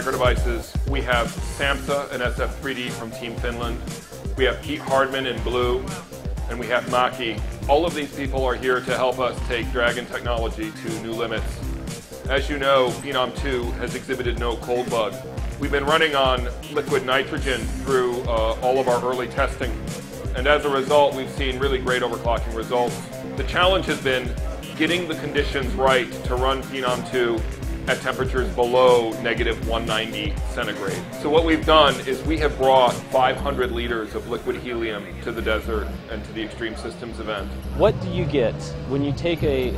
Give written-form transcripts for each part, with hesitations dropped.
micro devices, we have Samsa and SF3D from Team Finland. We have Pete Hardman in blue, and we have Maki. All of these people are here to help us take Dragon technology to new limits. As you know, Phenom 2 has exhibited no cold bug. We've been running on liquid nitrogen through all of our early testing, and as a result, we've seen really great overclocking results. The challenge has been getting the conditions right to run Phenom 2 at temperatures below -190 centigrade. So what we've done is we have brought 500 liters of liquid helium to the desert and to the Extreme Systems event. What do you get when you take a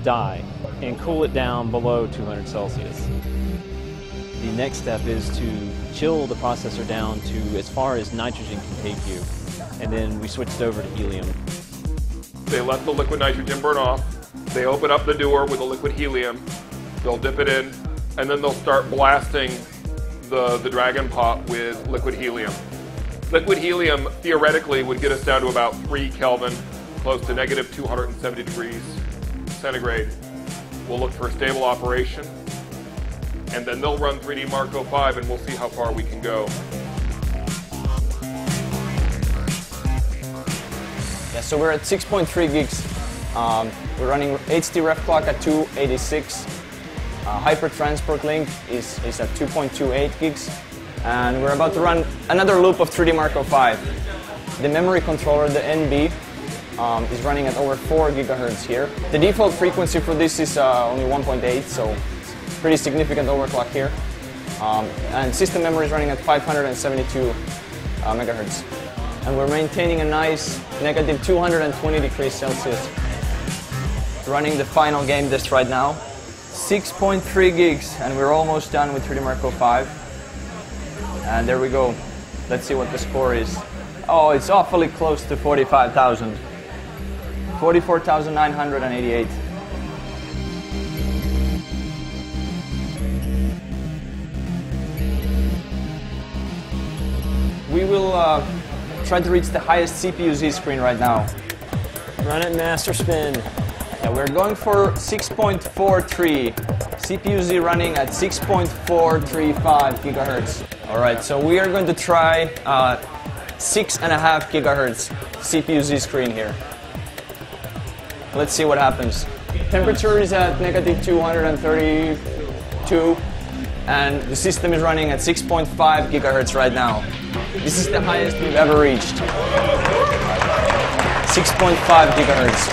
die and cool it down below 200 Celsius? The next step is to chill the processor down to as far as nitrogen can take you, and then we switched over to helium. They let the liquid nitrogen burn off, they open up the door with the liquid helium, they'll dip it in, and then they'll start blasting the Dragon pot with liquid helium. Liquid helium theoretically would get us down to about 3 Kelvin, close to -270 degrees centigrade. We'll look for a stable operation, and then they'll run 3D Mark 05 and we'll see how far we can go. Yeah, so we're at 6.3 gigs. We're running HD ref clock at 286. Hyper Transport Link is at 2.28 gigs. And we're about to run another loop of 3D Mark 05. The memory controller, the NB, is running at over 4 gigahertz here. The default frequency for this is only 1.8, so it's pretty significant overclock here. And system memory is running at 572 megahertz. And we're maintaining a nice -220 degrees Celsius. Running the final game test right now. 6.3 gigs, and we're almost done with 3D Mark 05. And there we go. Let's see what the score is. Oh, it's awfully close to 45,000. 44,988. We will try to reach the highest CPU Z screen right now. Run it master spin. Yeah, we're going for 6.43. CPU Z running at 6.435 gigahertz. All right, so we are going to try 6.5 gigahertz CPU Z screen here. Let's see what happens. Temperature is at -232, and the system is running at 6.5 gigahertz right now. This is the highest we've ever reached. 6.5 gigahertz.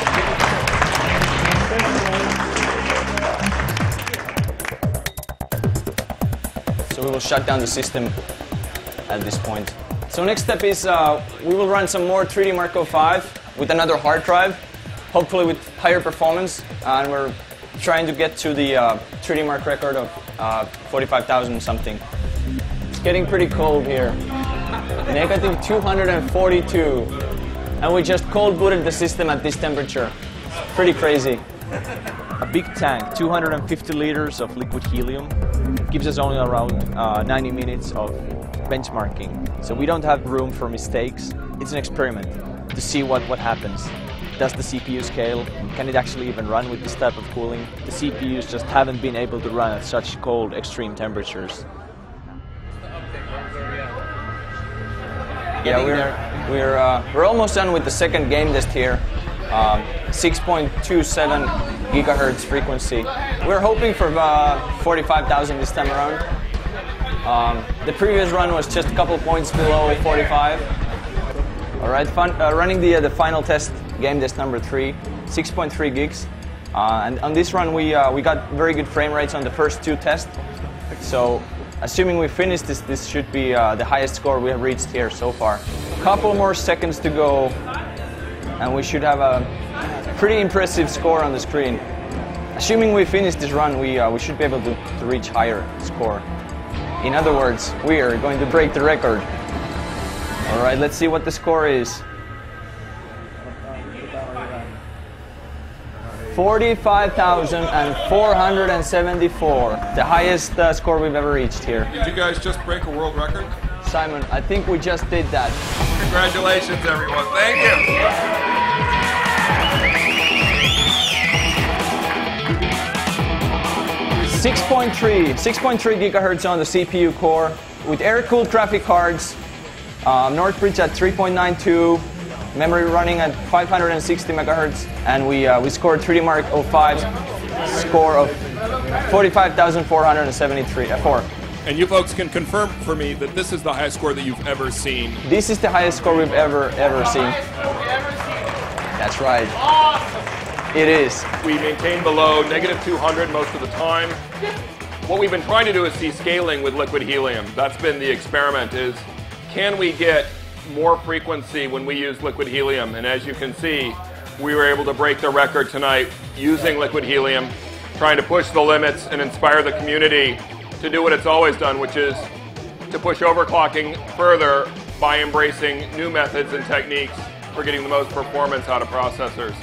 So we will shut down the system at this point. So next step is we will run some more 3D Mark 05 with another hard drive, hopefully with higher performance, and we're trying to get to the 3D Mark record of 45,000 something. It's getting pretty cold here. -242. And we just cold booted the system at this temperature. Pretty crazy. A big tank, 250 liters of liquid helium, gives us only around 90 minutes of benchmarking. So we don't have room for mistakes. It's an experiment to see what happens. Does the CPU scale? Can it actually even run with this type of cooling? The CPUs just haven't been able to run at such cold, extreme temperatures. Yeah, we're almost done with the second game test here. 6.27 gigahertz frequency. We're hoping for 45,000 this time around. The previous run was just a couple points below 45. All right, running the final test, game test number 3, 6.3 gigs. And on this run, we got very good frame rates on the first 2 tests. So, assuming we finish this, this should be the highest score we have reached here so far. A couple more seconds to go, and we should have a pretty impressive score on the screen. Assuming we finish this run, we should be able to reach higher score. In other words, we are going to break the record. All right, let's see what the score is. 45,474, the highest score we've ever reached here. Did you guys just break a world record? Simon, I think we just did that. Congratulations, everyone. Thank you. 6.3 gigahertz on the CPU core with air-cooled graphic cards, Northbridge at 3.92, memory running at 560 megahertz, and we scored 3D Mark 05's score of 45,474. And you folks can confirm for me that this is the highest score that you've ever seen. This is the highest score we've ever seen. That's right. Awesome. It is. We maintain below negative 200 most of the time. What we've been trying to do is see scaling with liquid helium. That's been the experiment, is can we get more frequency when we use liquid helium? And as you can see, we were able to break the record tonight using liquid helium, trying to push the limits and inspire the community to do what it's always done, which is to push overclocking further by embracing new methods and techniques for getting the most performance out of processors.